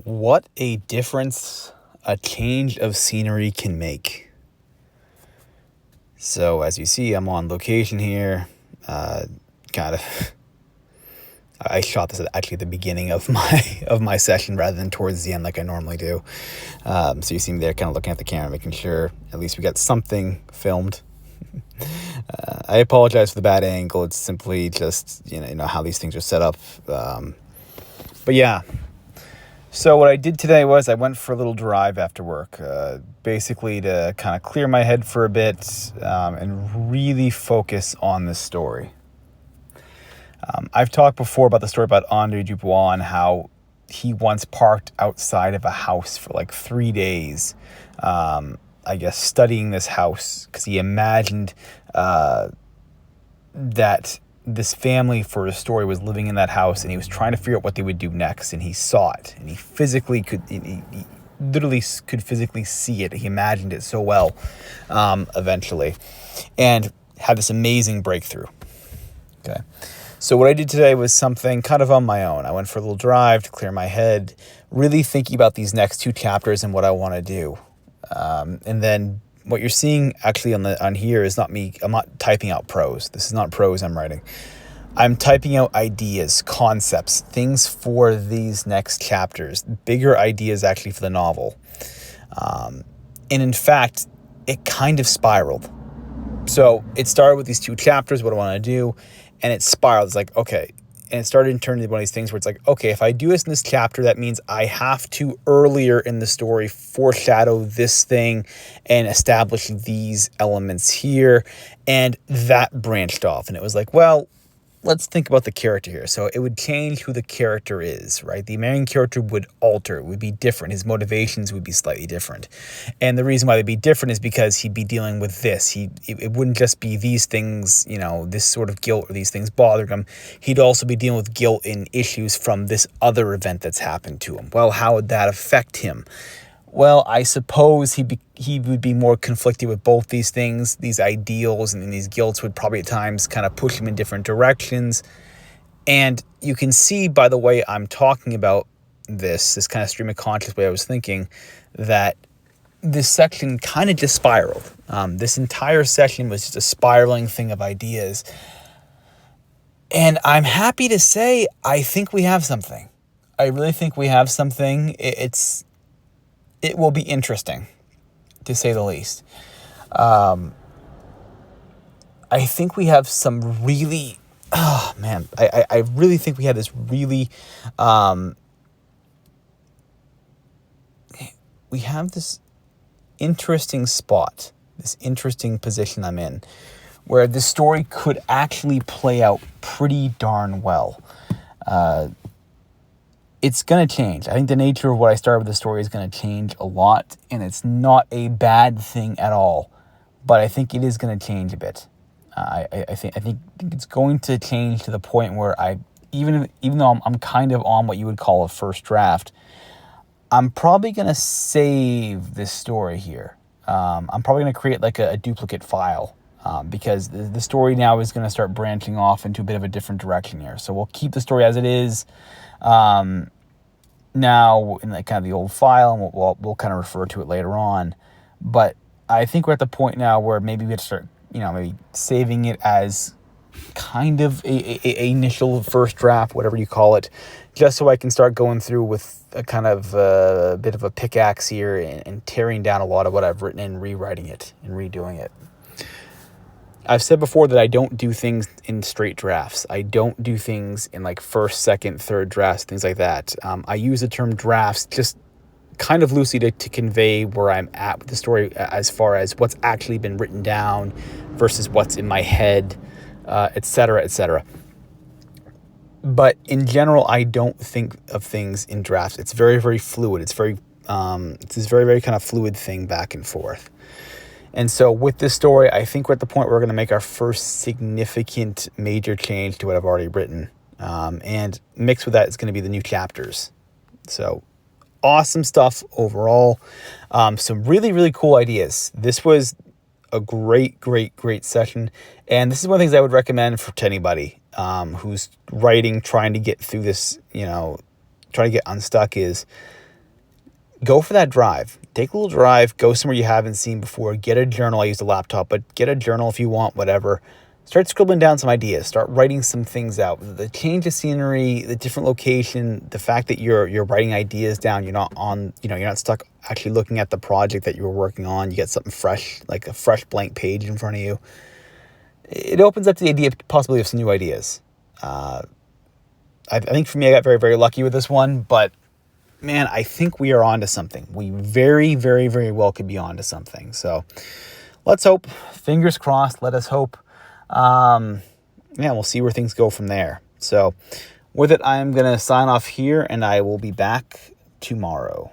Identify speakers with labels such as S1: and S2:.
S1: What a difference a change of scenery can make. So as you see, I'm on location here. Kind of, I shot this actually at the beginning of my session rather than towards the end like I normally do. So you see me there, kind of looking at the camera, making sure at least we got something filmed. I apologize for the bad angle. It's simply just you know how these things are set up. But yeah. So what I did today was I went for a little drive after work, basically to kind of clear my head for a bit and really focus on this story. I've talked before about the story about Andre Dubois and how he once parked outside of a house for like 3 days, I guess, studying this house because he imagined that this family for his story was living in that house, and he was trying to figure out what they would do next, and he saw it, and he literally could physically see it. He imagined it so well, eventually, and had this amazing breakthrough. Okay. So what I did today was something kind of on my own. I went for a little drive to clear my head, really thinking about these next 2 chapters and what I want to do. And then what you're seeing actually on here is not me. I'm not typing out prose. This is not prose I'm writing. I'm typing out ideas, concepts, things for these next chapters, bigger ideas actually for the novel. And in fact, it kind of spiraled. So it started with these 2 chapters, what I want to do, and it spiraled. It's like, okay. And it started to turn into one of these things where it's like, okay, if I do this in this chapter, that means I have to earlier in the story foreshadow this thing and establish these elements here. And that branched off. And it was like, well, let's think about the character here. So it would change who the character is, right? The main character would alter. It would be different. His motivations would be slightly different. And the reason why they'd be different is because he'd be dealing with this. It wouldn't just be these things, this sort of guilt or these things bothering him. He'd also be dealing with guilt and issues from this other event that's happened to him. Well, how would that affect him? Well, I suppose he would be more conflicted with both these things, these ideals, and these guilts would probably at times kind of push him in different directions. And you can see by the way I'm talking about this kind of stream of conscious way I was thinking, that this section kind of just spiraled. This entire section was just a spiraling thing of ideas. And I'm happy to say I think we have something. I really think we have something. It will be interesting, to say the least. I think we have some really... Oh, man. I really think we have this really... we have this interesting spot, this interesting position I'm in, where this story could actually play out pretty darn well. It's going to change. I think the nature of what I started with the story is going to change a lot, and it's not a bad thing at all, but I think it is going to change a bit. I think it's going to change to the point where even though I'm kind of on what you would call a first draft, I'm probably going to save this story here. I'm probably going to create like a duplicate file, because the story now is going to start branching off into a bit of a different direction here. So we'll keep the story as it is. Now in like kind of the old file, and we'll kind of refer to it later on. But I think we're at the point now where maybe we have to start, maybe saving it as kind of a initial first draft, whatever you call it, just so I can start going through with a kind of a bit of a pickaxe here and tearing down a lot of what I've written and rewriting it and redoing it. I've said before that I don't do things in straight drafts. I don't do things in like first, second, third drafts, things like that. I use the term drafts just kind of loosely to convey where I'm at with the story as far as what's actually been written down versus what's in my head, et cetera, et cetera. But in general, I don't think of things in drafts. It's very, very fluid. It's this very, very kind of fluid thing back and forth. And so with this story, I think we're at the point where we're going to make our first significant major change to what I've already written. And mixed with that is going to be the new chapters. So awesome stuff overall. Some really, really cool ideas. This was a great, great, great session. And this is one of the things I would recommend to anybody who's writing, trying to get through this, trying to get unstuck is go for that drive. Take a little drive, go somewhere you haven't seen before, get a journal. I use a laptop, but get a journal if you want, whatever. Start scribbling down some ideas, start writing some things out. The change of scenery, the different location, the fact that you're writing ideas down, you're not stuck actually looking at the project that you were working on. You get something fresh, like a fresh blank page in front of you. It opens up the idea possibly of some new ideas. I think for me, I got very, very lucky with this one, but man, I think we are onto something. We very, very, very well could be onto something. So let's hope. Fingers crossed. Let us hope. We'll see where things go from there. So with it, I'm going to sign off here, and I will be back tomorrow.